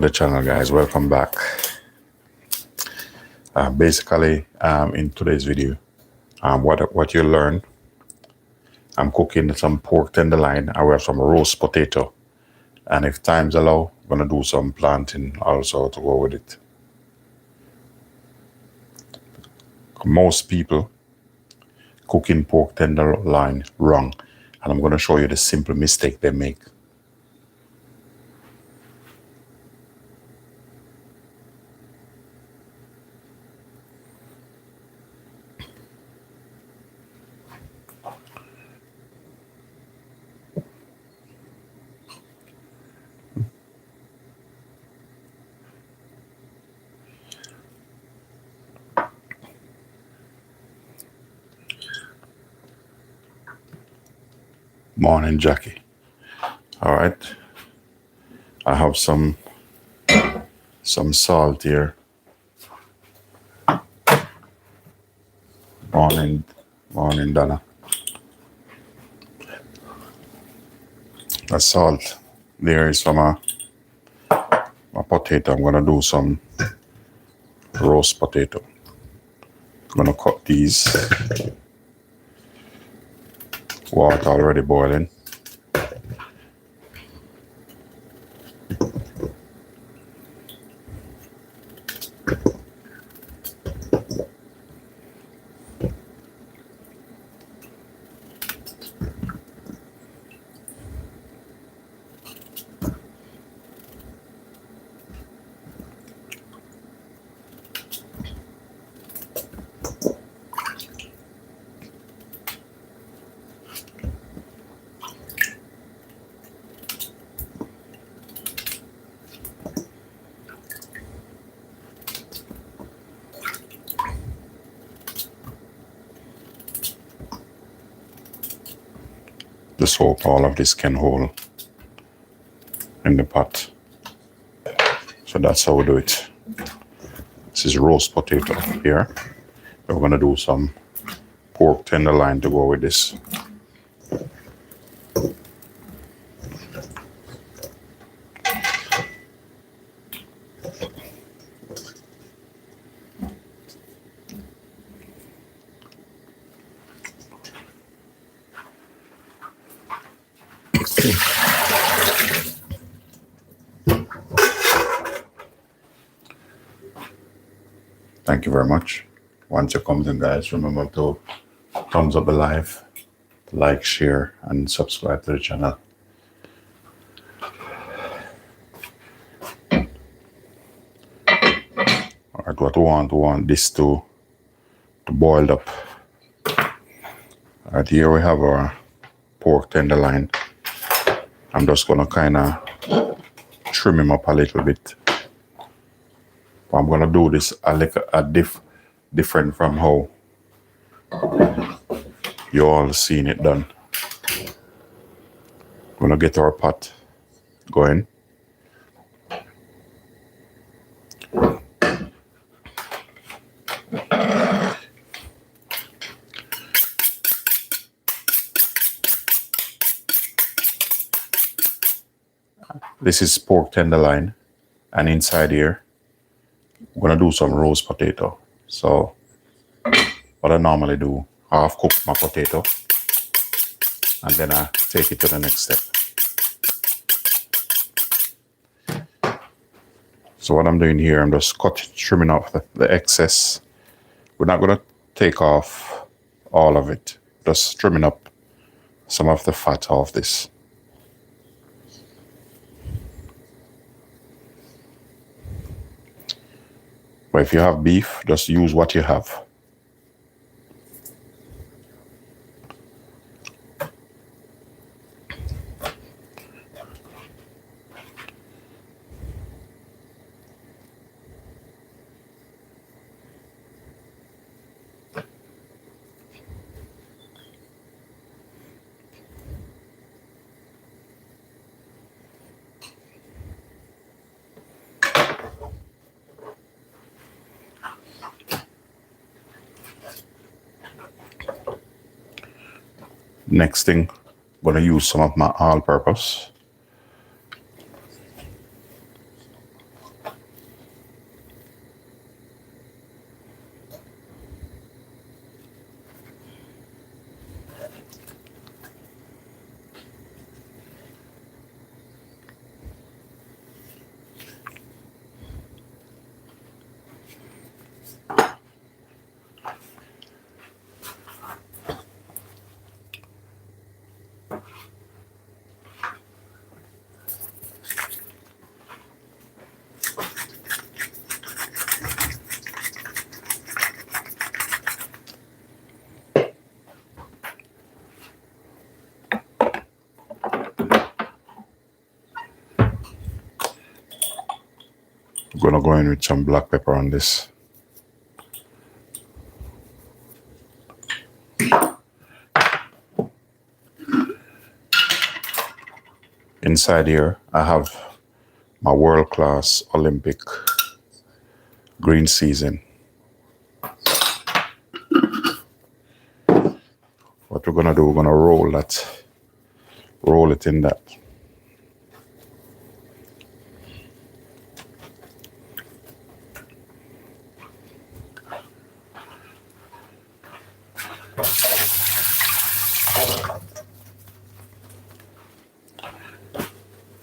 The channel, guys, welcome back. Basically, in today's video, what you learn, I'm cooking some pork tenderloin. I have some roast potato, and if times allow, I'm gonna do some plantain also to go with it. Most people cooking pork tenderloin wrong, and I'm gonna show you the simple mistake they make. Morning, Jackie. All right, I have some salt here. Morning, Donna. The salt there is from a potato. I'm gonna do some roast potato. I'm gonna cut these. Water already boiling. Just hope all of this can hold in the pot. So that's how we do it. This is roast potato here. We're gonna do some pork tenderloin to go with this. Thank you very much. Once you come in, guys, remember to thumbs up the live, like, share, and subscribe to the channel. All right, what we want this to boil up. All right, here we have our pork tenderloin. I'm just gonna kind of trim him up a little bit. I'm gonna do this different from how you all seen it done. We're gonna get our pot going. This is pork tenderloin, and inside here, we're gonna do some roast potato. So what I normally do, half cook my potato, and then I take it to the next step. So what I'm doing here, I'm just trimming off the excess. We're not gonna take off all of it, just trimming up some of the fat off this. But if you have beef, just use what you have. Next thing, I'm gonna use some of my all-purpose. I'm gonna go in with some black pepper on this. Inside here, I have my world-class Olympic green season. What we're gonna do, we're gonna roll it in that.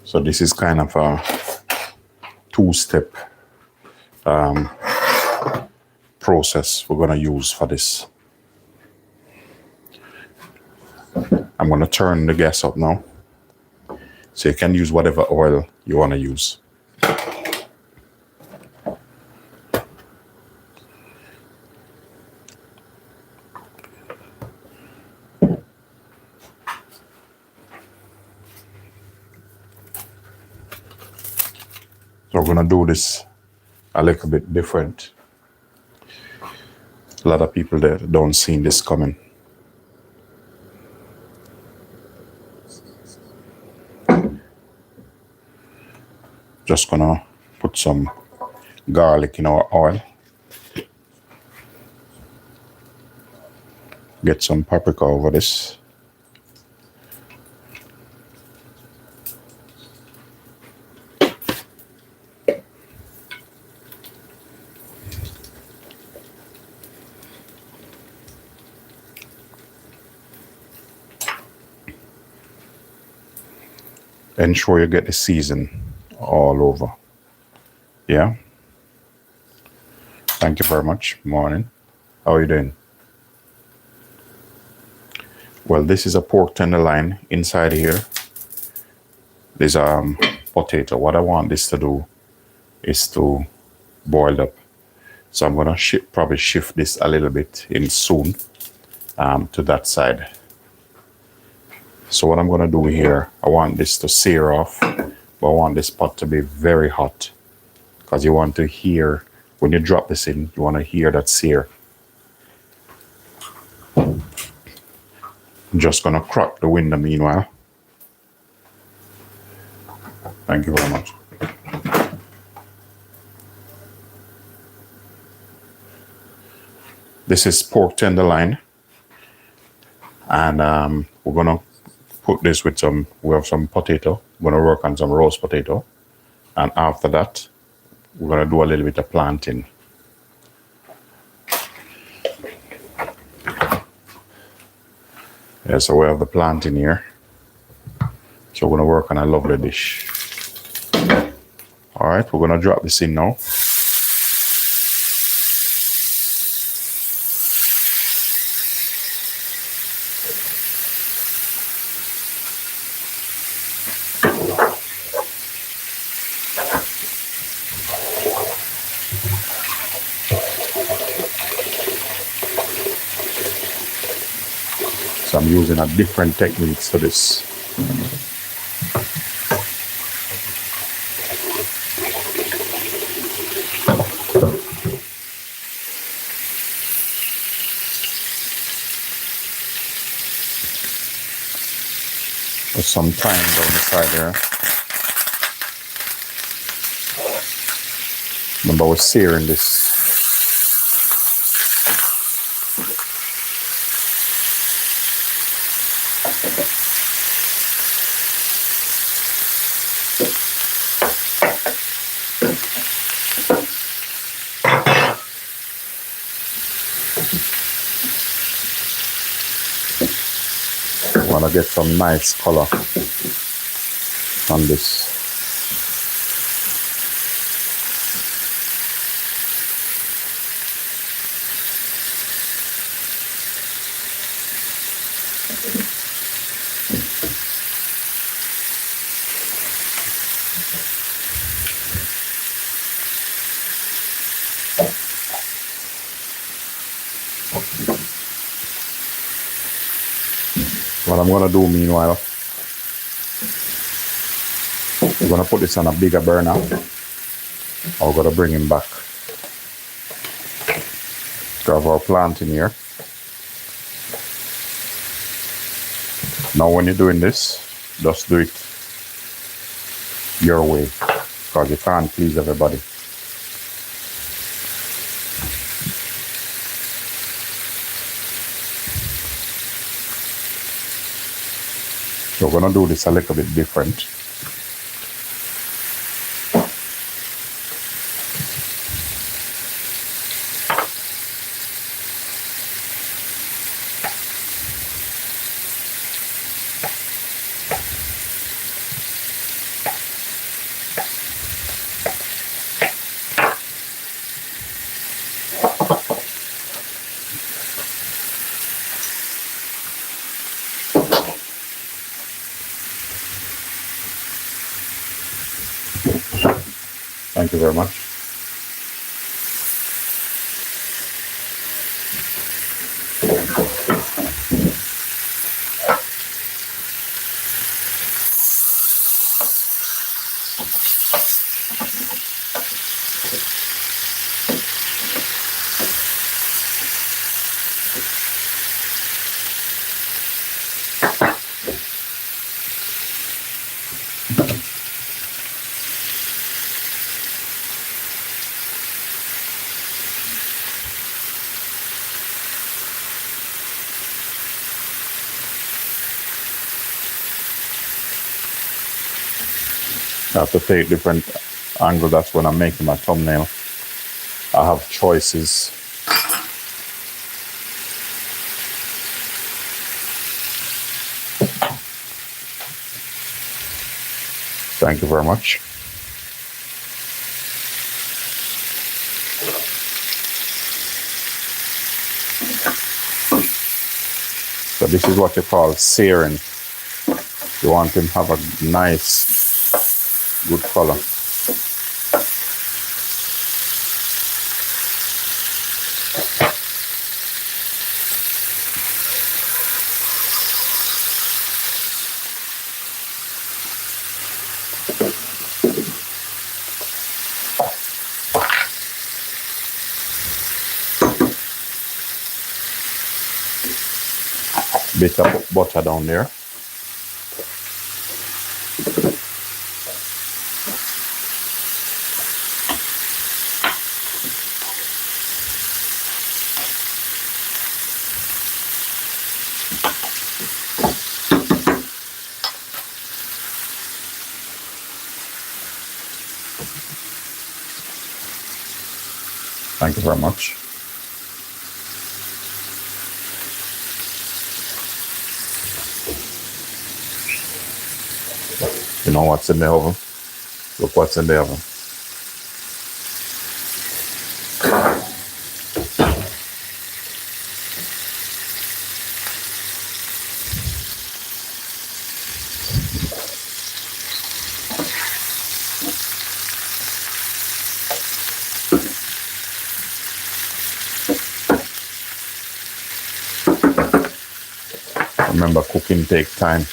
So this is kind of a two-step process we're gonna use for this. I'm gonna turn the gas up now. So you can use whatever oil you wanna use. So we're gonna do this a little bit different. A lot of people that don't see this coming. Just gonna put some garlic in our oil. Get some paprika over this. Ensure you get the season all over. Yeah. Thank you very much. Morning. How are you doing? Well, this is a pork tenderloin. Inside here, there's potato. What I want this to do is to boil up. So I'm gonna probably shift this a little bit in soon to that side. So what I'm gonna do here, I want this to sear off, but I want this pot to be very hot because you want to hear, when you drop this in, you want to hear that sear. I'm just gonna crack the window meanwhile. Thank you very much. This is pork tenderloin, and we're gonna put this with we have some potato. We're gonna work on some roast potato, and after that, we're gonna do a little bit of planting. Yeah, so we have the planting here. So we're gonna work on a lovely dish. All right, we're gonna drop this in now. So I'm using a different techniques for this. Put some thyme down the side there. Remember, we're searing this. Want to get some nice color on this. What I'm gonna do meanwhile, I'm gonna put this on a bigger burner I'm gonna bring him back. Grab our plant in here. Now when you're doing this, just do it your way, because you can't please everybody. So we're gonna do this a little bit different. Thank you very much. I have to take different angles. That's when I'm making my thumbnail. I have choices. Thank you very much. So this is what you call searing. You want him to have a nice, good color. Bit of butter down there. Thank you very much. You know what's in the oven? Look what's in the oven. Remember, cooking takes time.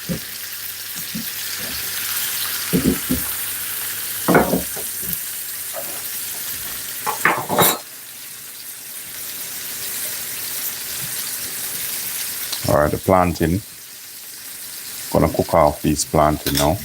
All right, the plantain. Gonna cook off these plantain now.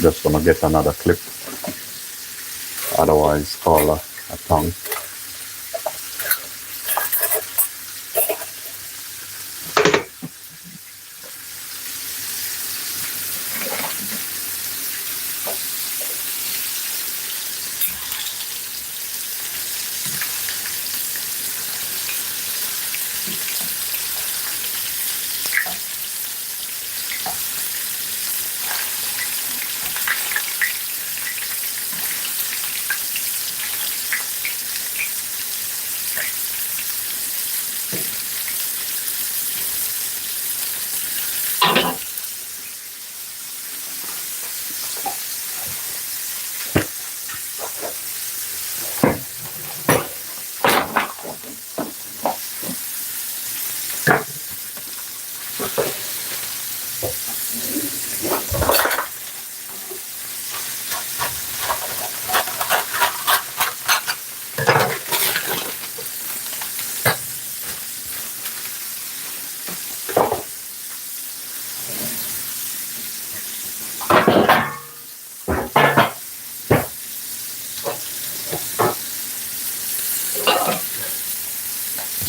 Just gonna get another clip, otherwise call a tongue.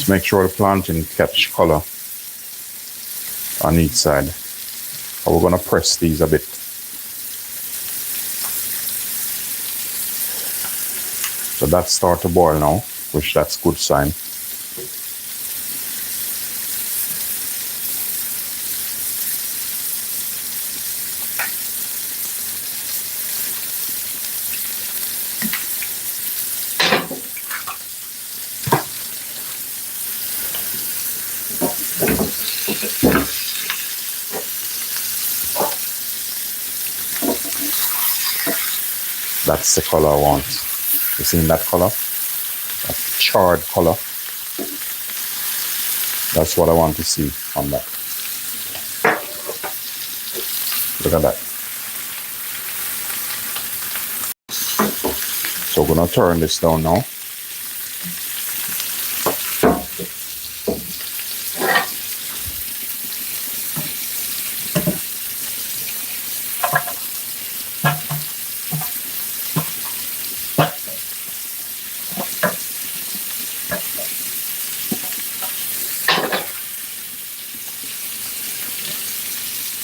Just make sure the plantain catch color on each side. And we're gonna press these a bit. So that start to boil now, which that's good sign. That's the color I want. You see that color? That charred color. That's what I want to see on that. Look at that. So we're gonna turn this down now.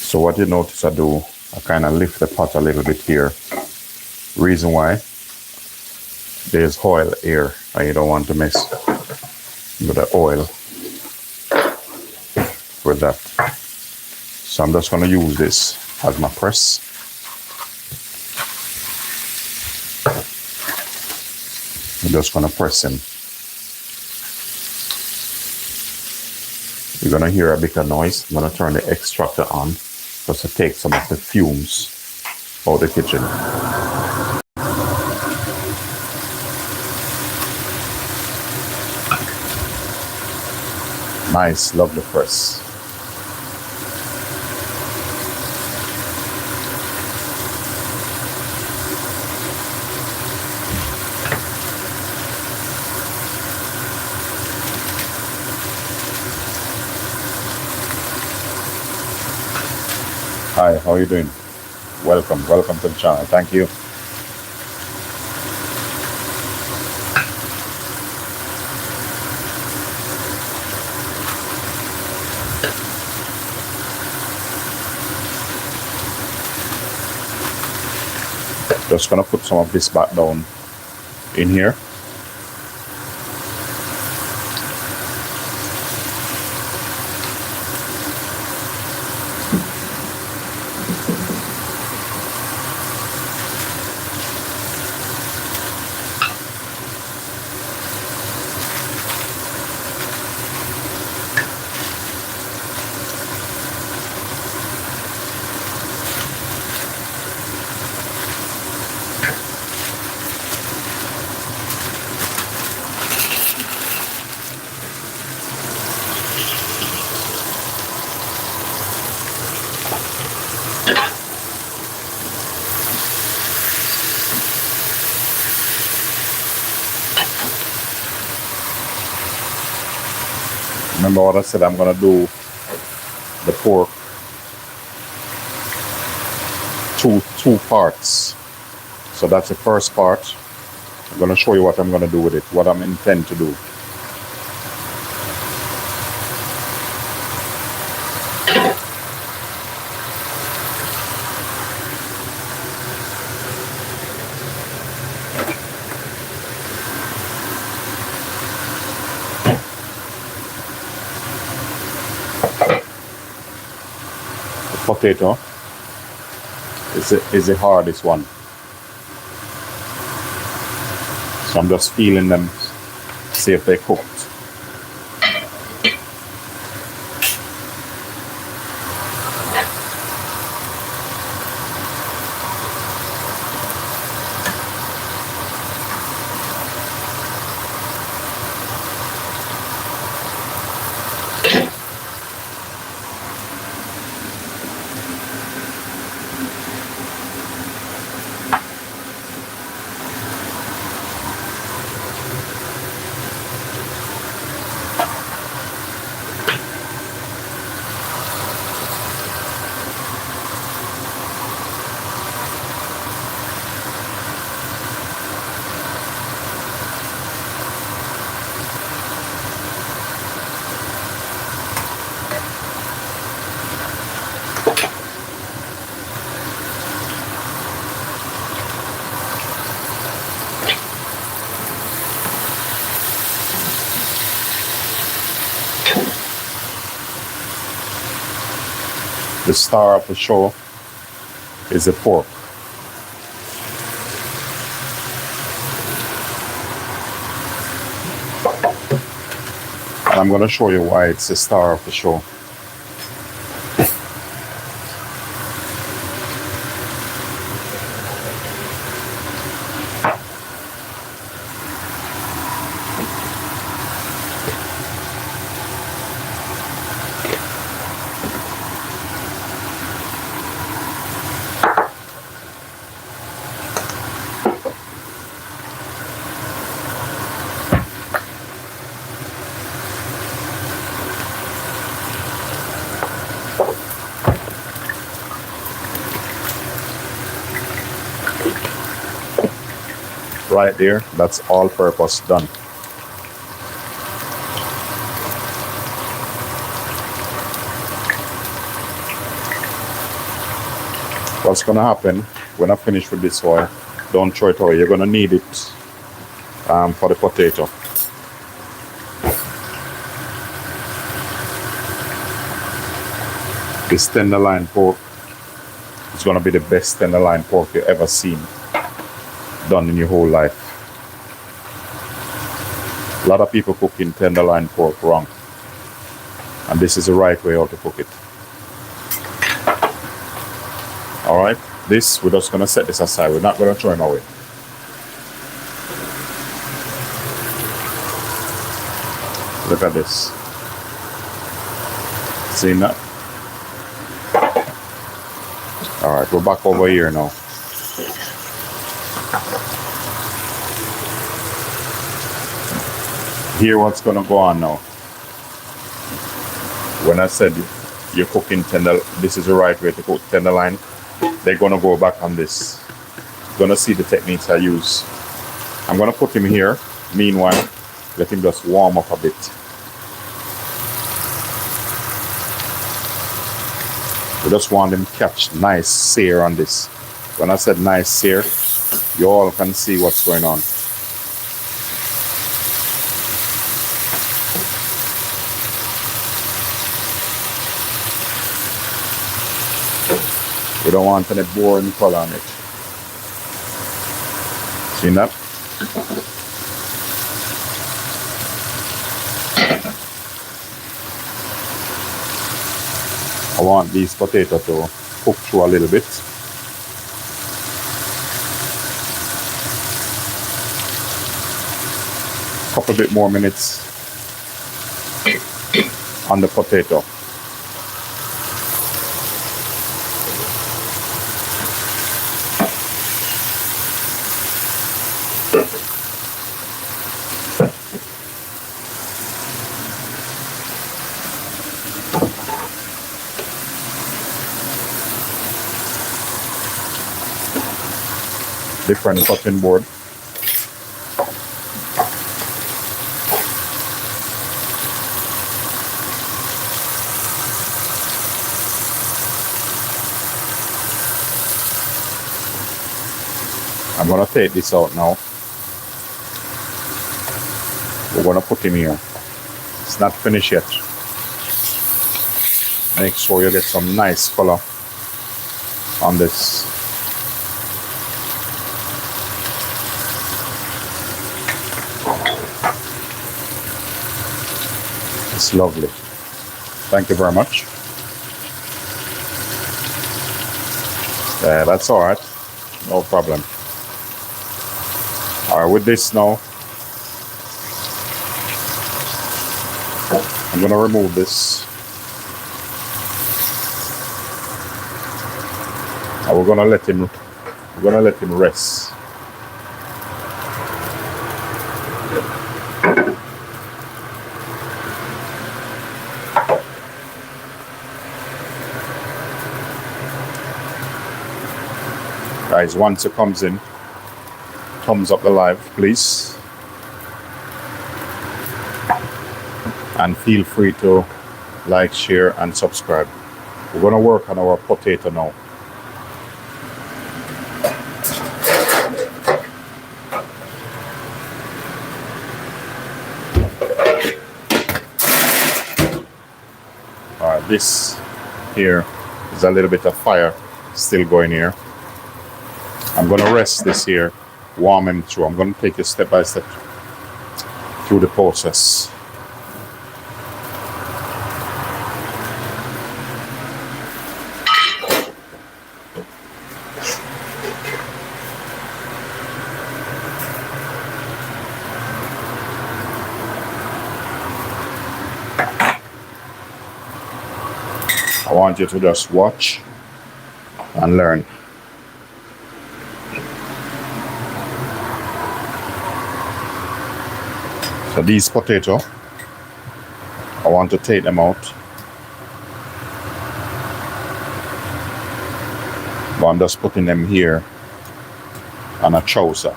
So what you notice I do, I kind of lift the pot a little bit here. Reason why, there's oil here and you don't want to mess with the oil with that. So I'm just going to use this as my press. I'm just going to press in. You're going to hear a bit of noise. I'm going to turn the extractor on just to take some of the fumes out of the kitchen. Nice, lovely press. Hi, how are you doing? Welcome to the channel. Thank you. Just gonna put some of this back down in here. Remember what I said, I'm gonna do the pork two parts. So that's the first part. I'm gonna show you what I'm gonna do with it, what I'm intend to do. Potato is the hardest one. So I'm just feeling them, see if they're cooked. The star of the show is the pork. And I'm going to show you why it's the star of the show. Right there, that's all purpose done. What's gonna happen when I finish with this oil, don't throw it away, you're gonna need it for the potato. This tenderloin pork is gonna be the best tenderloin pork you've ever seen done in your whole life. A lot of people cooking tenderloin pork wrong, and this is the right way how to cook it. Alright, this we're just gonna set this aside, we're not gonna throw it away. Look at this. See that? Alright, we're back over here now. Here what's gonna go on now. When I said you're cooking this is the right way to cook tenderloin, they're gonna go back on this. Gonna see the techniques I use. I'm gonna put him here. Meanwhile, let him just warm up a bit. We just want him to catch nice sear on this. When I said nice sear, you all can see what's going on. We don't want any boring color on it. See that? I want these potatoes to cook through a little bit. Couple bit more minutes on the potato. Different cutting board. I'm gonna take this out now. We're gonna put him here. It's not finished yet. Make sure you get some nice color on this. It's lovely. Thank you very much. That's all right. No problem. All right, with this now, I'm gonna remove this. And we're gonna let him rest. Guys, once it comes in, thumbs up the live, please. And feel free to like, share, and subscribe. We're gonna work on our potato now. Alright, this here is There's a little bit of fire still going here. I'm gonna rest this here, warm him through. I'm gonna take it step by step through the process. I want you to just watch and learn. So these potatoes, I want to take them out. But I'm just putting them here on a chowser.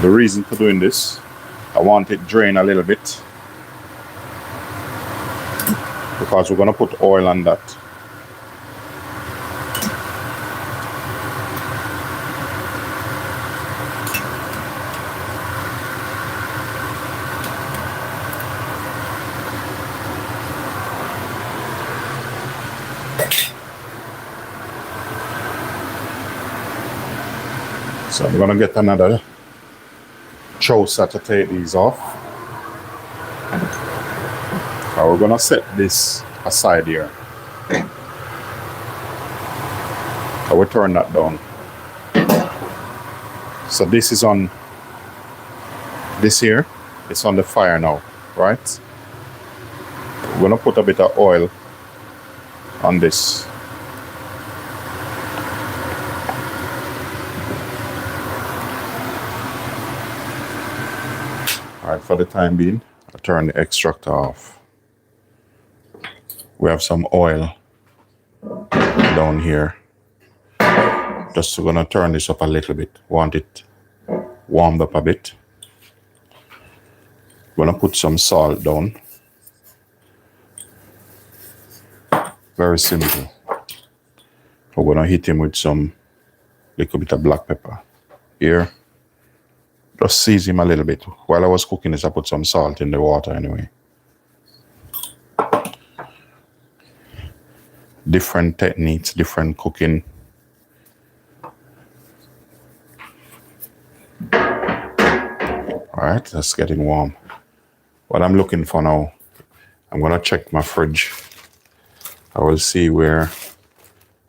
The reason for doing this, I want it drain a little bit because we're going to put oil on that. So I'm going to get another chowser to take these off. So we're gonna set this aside here. I will turn that down. So this is on this here. It's on the fire now, right? We're gonna put a bit of oil on this. Alright, for the time being, I'll turn the extractor off. We have some oil down here. Just gonna turn this up a little bit. Want it warmed up a bit. Gonna put some salt down. Very simple. We're gonna hit him with some little bit of black pepper here. Just season him a little bit. While I was cooking this, I put some salt in the water anyway. Different techniques, different cooking. Alright, that's getting warm. What I'm looking for now, I'm gonna check my fridge. I will see where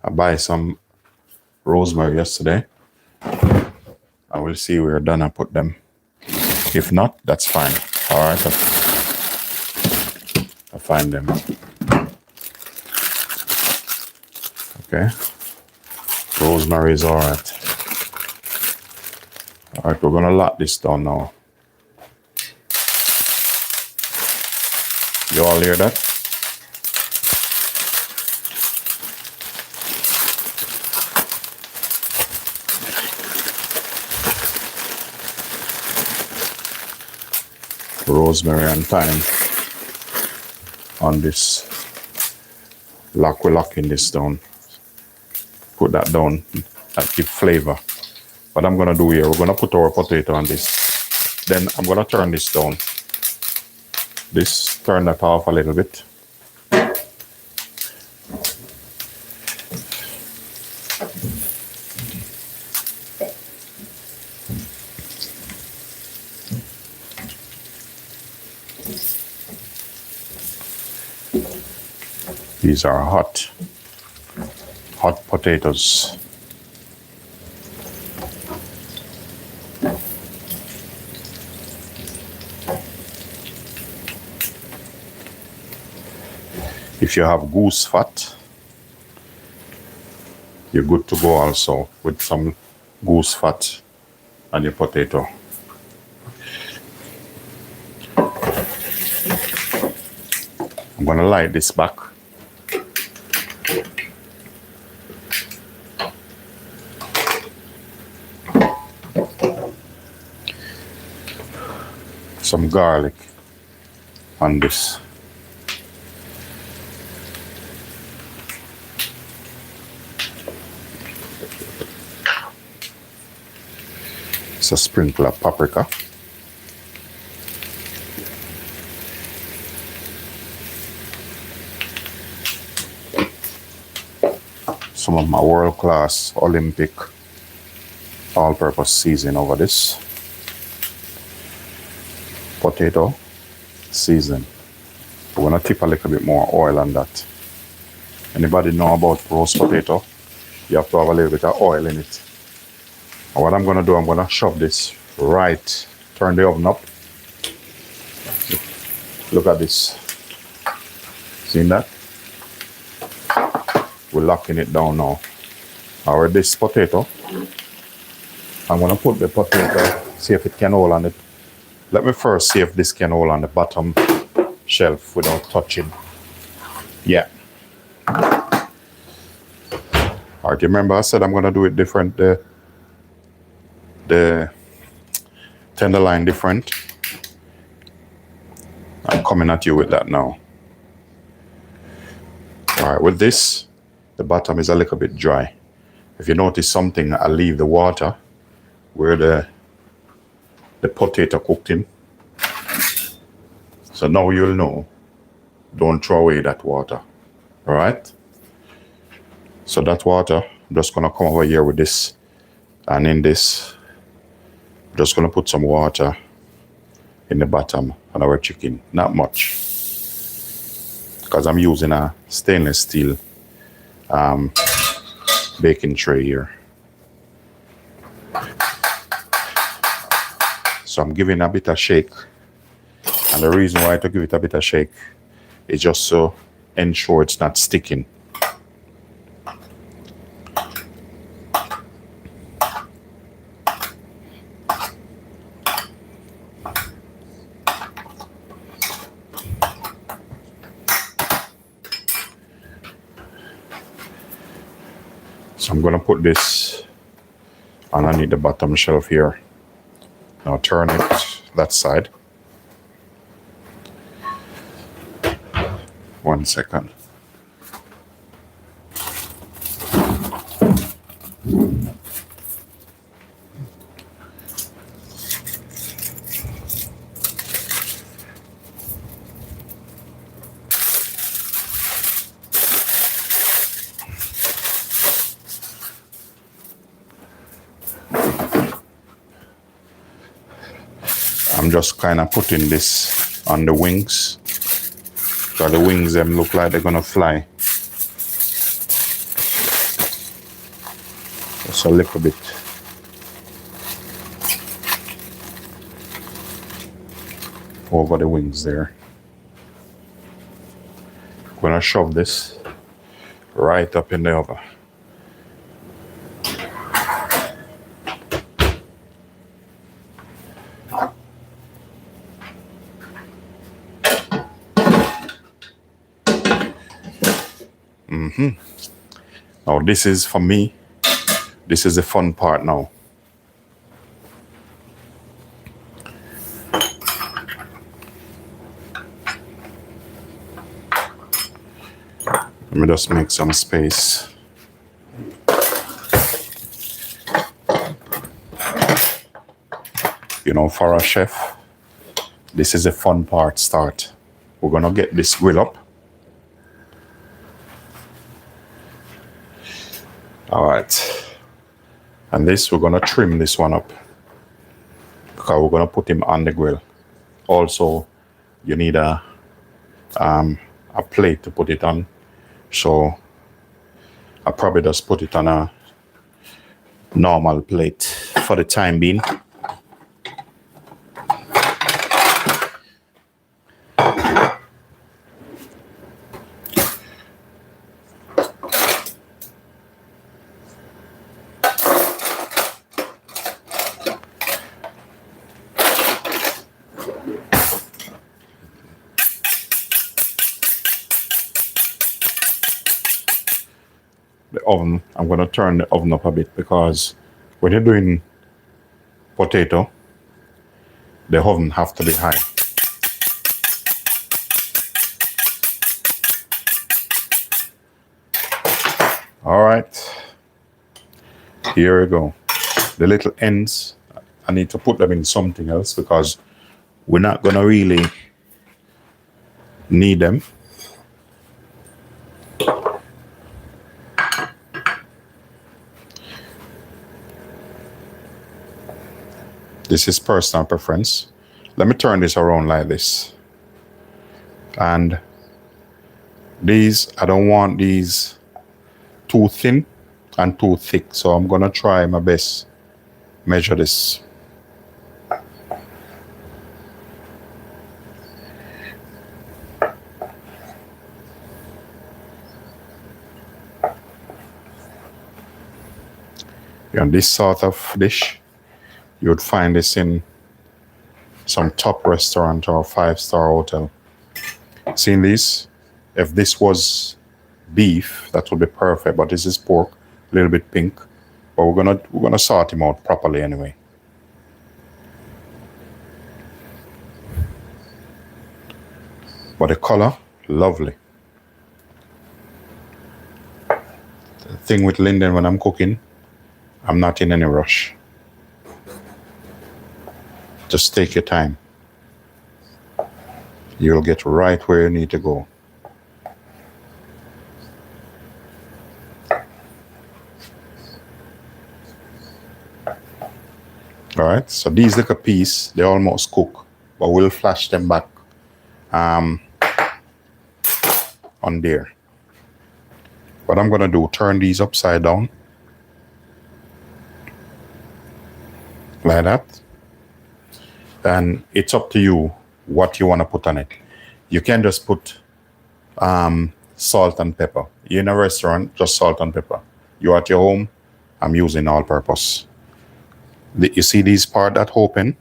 I buy some rosemary yesterday. I will see where Donna put them. If not, that's fine. All right, I find them. Okay, rosemary is all right. All right, we're gonna lock this down now. You all hear that? Rosemary and thyme on this. We're locking this down. Put that down. That gives flavor. What I'm gonna do here, we're gonna put our potato on this. Then I'm gonna turn this down. Turn that off a little bit. These are hot potatoes. If you have goose fat, you're good to go also with some goose fat on your potato. I'm gonna light this back. Some garlic on this. It's a sprinkle of paprika. Some of my world-class Olympic all-purpose seasoning over this. Potato season. We're gonna tip a little bit more oil on that. Anybody know about roast potato? You have to have a little bit of oil in it. And what I'm gonna do, I'm gonna shove this right, turn the oven up. Look at this. Seen that? We're locking it down now. Or this potato, I'm gonna put the potato, see if it can hold on it. Let me first see if this can hold on the bottom shelf without touching. Yeah. Alright, remember I said I'm gonna do it different, the tenderloin different. I'm coming at you with that now. Alright, with this, the bottom is a little bit dry. If you notice something, I leave the water where the potato cooked in. So now you'll know, don't throw away that water. Alright? So that water, I'm just gonna come over here with this, and in this, I'm just gonna put some water in the bottom of our chicken. Not much, because I'm using a stainless steel baking tray here. So I'm giving a bit of shake, and the reason why I to give it a bit of shake is just so ensure it's not sticking. So I'm gonna put this underneath the bottom shelf here. Now turn it that side. 1 second. I'm just kind of putting this on the wings, because the wings them look like they're gonna fly. Just a little bit. Over the wings there. I'm gonna shove this right up in the oven. Now this is, for me, this is the fun part now. Let me just make some space. You know, for a chef, this is the fun part start. We're gonna get this grill up. All right, and this, we're gonna trim this one up, because we're gonna put him on the grill. Also, you need a plate to put it on, so I probably just put it on a normal plate for the time being. The oven, I'm going to turn the oven up a bit, because when you're doing potato, the oven have to be high. All right, here we go. The little ends, I need to put them in something else because we're not gonna really need them. This is personal preference. Let me turn this around like this. And these, I don't want these too thin and too thick. So I'm gonna try my best. Measure this. And this sort of dish, you would find this in some top restaurant or 5-star hotel. Seeing this? If this was beef, that would be perfect, but this is pork, a little bit pink. But we're gonna sort him out properly anyway. But the color, lovely. The thing with Linden when I'm cooking, I'm not in any rush. Just take your time. You'll get right where you need to go. All right, so these little pieces, they almost cook, but we'll flash them back on there. What I'm gonna do, turn these upside down like that. And it's up to you what you want to put on it. You can just put salt and pepper. You're in a restaurant, just salt and pepper. You're at your home, I'm using all purpose. You see these part that open?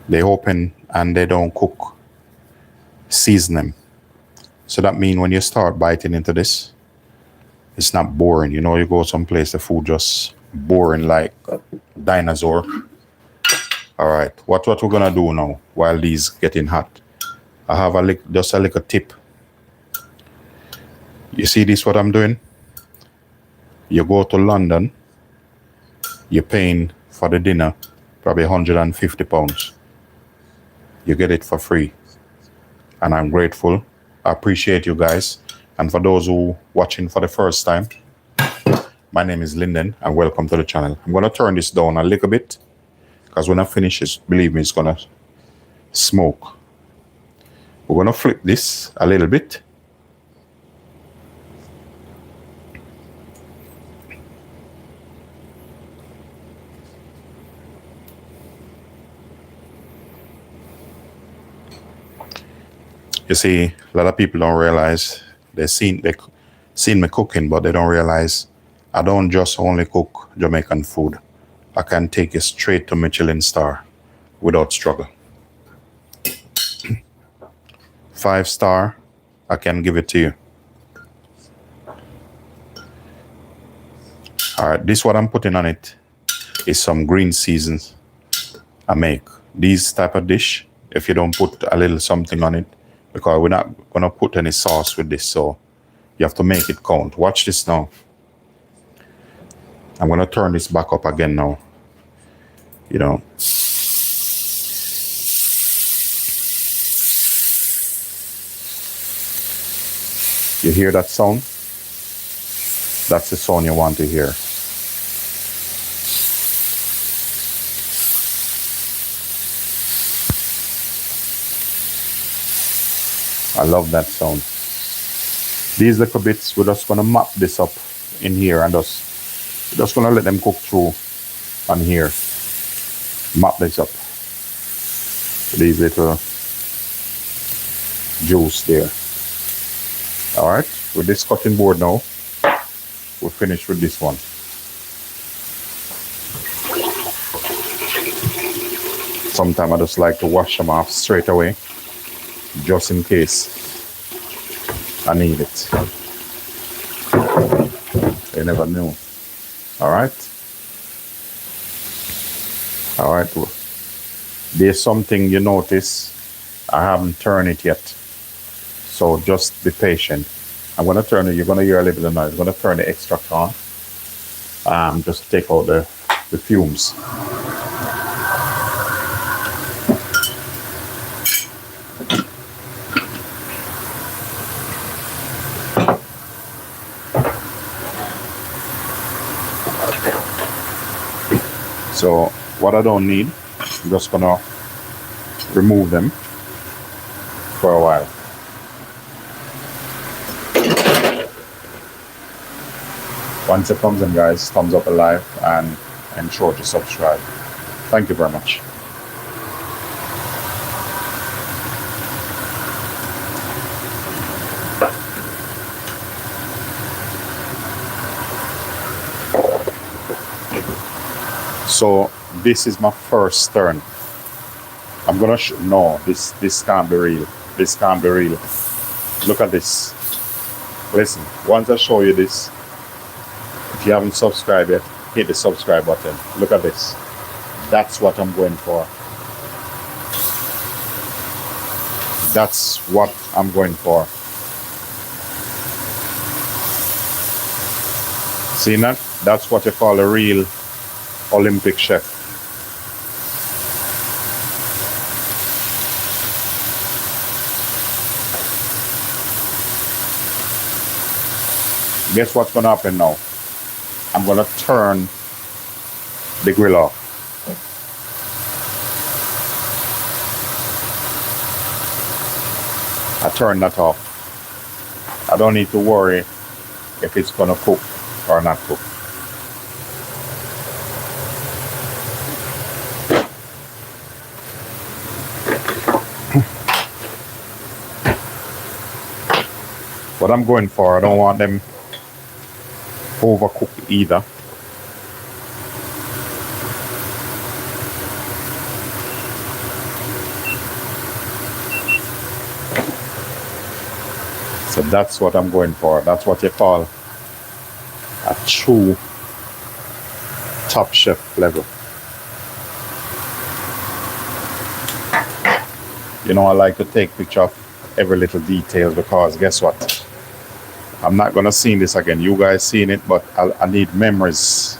They open and they don't cook. Season them. So that means when you start biting into this, it's not boring. You know, you go someplace, the food just boring like a dinosaur. All right, what we're gonna do now while these getting hot? I have just a little tip. You see this? What I'm doing? You go to London. You're paying for the dinner probably £150. You get it for free, and I'm grateful. I appreciate you guys. And for those who watching for the first time, my name is Linden, and welcome to the channel. I'm gonna turn this down a little bit, because when I finish this, believe me, it's gonna smoke. We're gonna flip this a little bit. You see, a lot of people don't realize they seen me cooking, but they don't realize I don't just only cook Jamaican food. I can take you straight to Michelin star without struggle. 5-star, I can give it to you. All right, this what I'm putting on it is some green seasons I make. These type of dish, if you don't put a little something on it, because we're not gonna put any sauce with this, so you have to make it count. Watch this now. I'm gonna turn this back up again now. You know. You hear that sound? That's the sound you want to hear. I love that sound. These little bits, we're just gonna map this up in here and we're just gonna let them cook through on here. Map this up. These little juice there. All right, with this cutting board now, we're finished with this one. Sometimes I just like to wash them off straight away, just in case I need it. You never know. All right. All right. There's something you notice. I haven't turned it yet. So just be patient. I'm going to turn it. You're going to hear a little bit of noise. I'm going to turn the extract on. Just take out the the fumes. So what I don't need, I'm just gonna remove them for a while. Once it comes in, guys, thumbs up alive and ensure to subscribe. Thank you very much. So this is my first turn. I'm gonna no, this can't be real. This can't be real. Look at this. Listen, once I show you this, if you haven't subscribed yet, hit the subscribe button. Look at this. That's what I'm going for. That's what I'm going for. See that? That's what you call a real Olympic chef. Guess what's gonna happen now? I'm gonna turn the grill off. I turn that off. I don't need to worry if it's gonna cook or not cook. What I'm going for, I don't want them overcooked either. So that's what I'm going for. That's what you call a true top chef level. You know, I like to take picture of every little detail because guess what? I'm not gonna see this again. You guys seen it, but I need memories.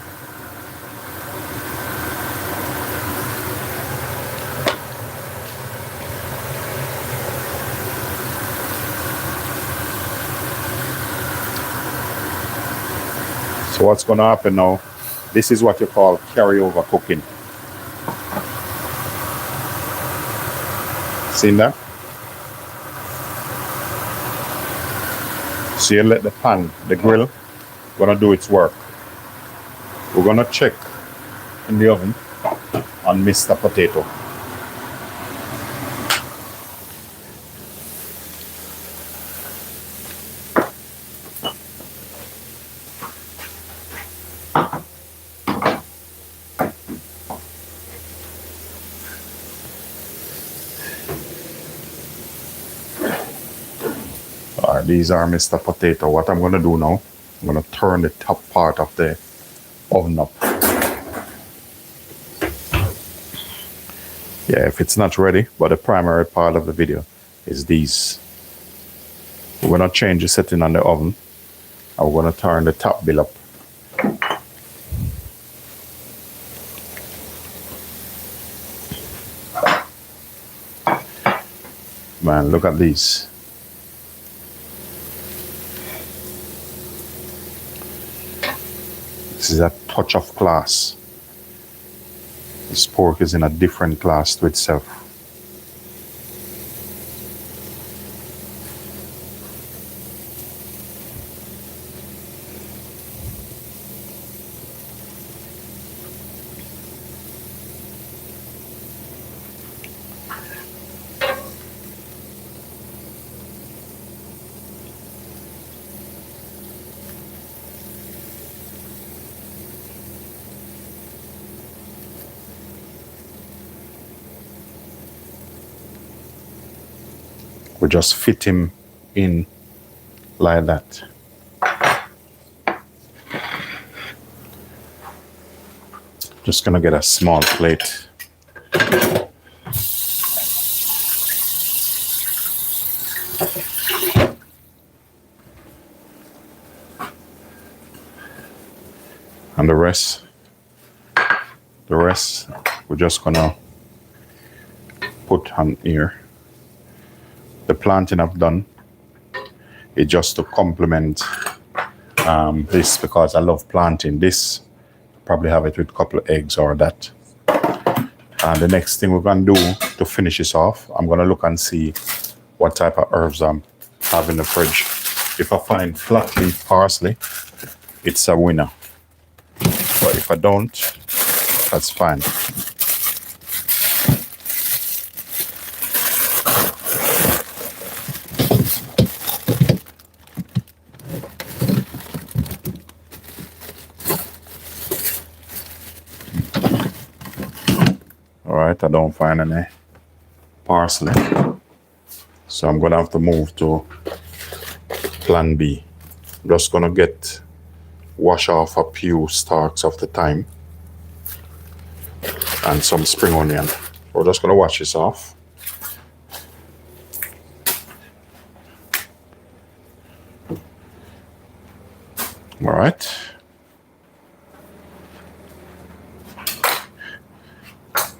So what's gonna happen now? This is what you call carryover cooking. Seen that? So you let the pan, the grill, gonna do its work. We're gonna check in the oven on Mr. Potato. Alright, these are Mr. Potato. What I'm gonna do now, I'm gonna turn the top part of the oven up. Yeah, if it's not ready, but the primary part of the video is these. We're gonna change the setting on the oven and we're gonna turn the top bill up. Man, look at these. This is a touch of class. This pork is in a different class to itself. We just fit him in like that. Just gonna get a small plate. And the rest The rest, we're just gonna put on here. The planting I've done is just to complement this because I love planting this. Probably have it with a couple of eggs or that. And the next thing we're gonna do to finish this off, I'm gonna look and see what type of herbs I have in the fridge. If I find flat leaf parsley, it's a winner. But if I don't, that's fine. All right, I don't find any parsley. So I'm gonna have to move to plan B. I'm just gonna wash off a few stalks of the thyme and some spring onion. We're just gonna wash this off. All right.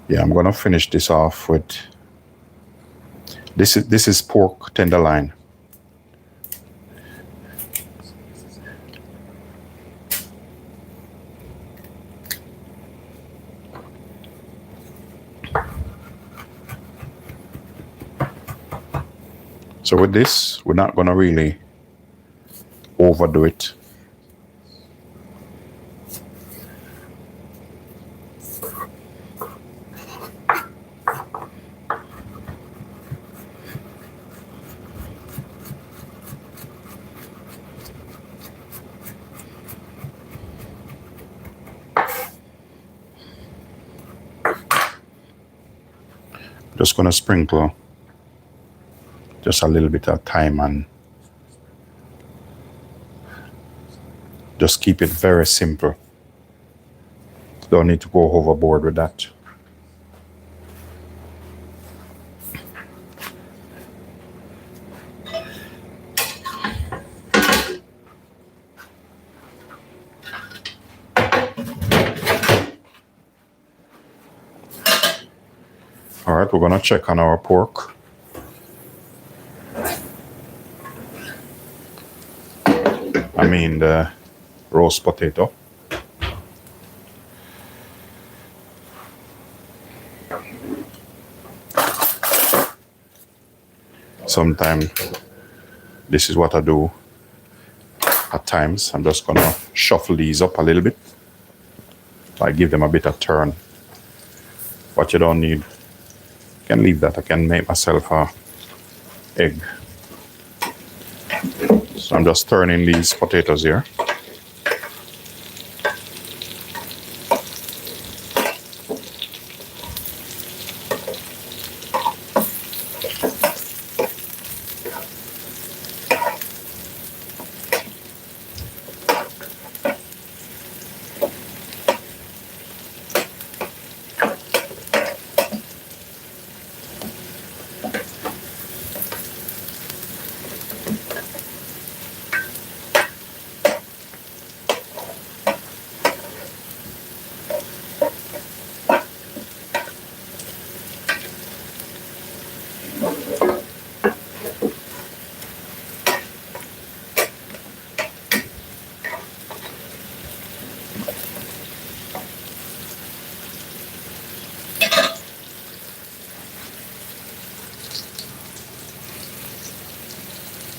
Yeah, I'm gonna finish this off with this is pork tenderloin. So with this, we're not gonna really overdo it. Just gonna sprinkle just a little bit of thyme and just keep it very simple. Don't need to go overboard with that. All right, we're gonna check on our pork. I mean the roast potato. Sometimes this is what I do at times. I'm just gonna shuffle these up a little bit. Like give them a bit of turn. But you don't need, you can leave that. I can make myself a egg. So I'm just turning these potatoes here.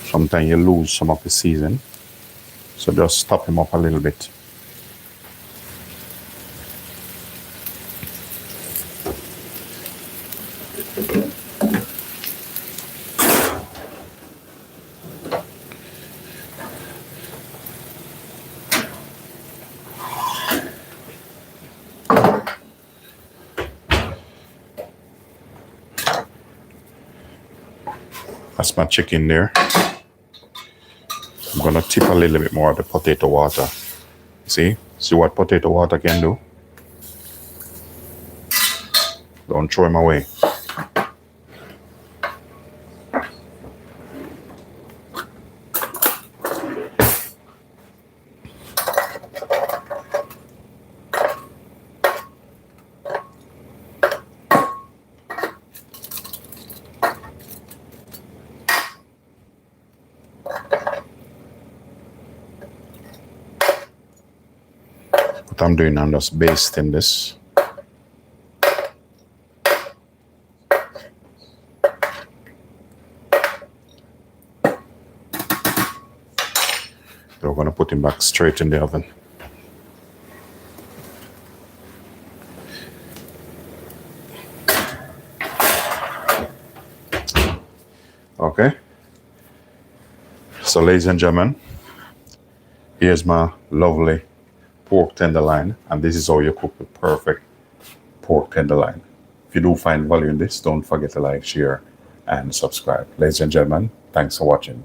Sometimes you lose some of the season, so just top them up a little bit. That's my chicken there. I'm gonna tip a little bit more of the potato water. See what potato water can do? Don't throw them away. What I'm doing, I'm just basting this. So we're going to put him back straight in the oven. Okay. So ladies and gentlemen, here's my lovely pork tenderloin, and this is how you cook the perfect pork tenderloin. If you do find value in this, don't forget to like, share, and subscribe. Ladies and gentlemen, thanks for watching.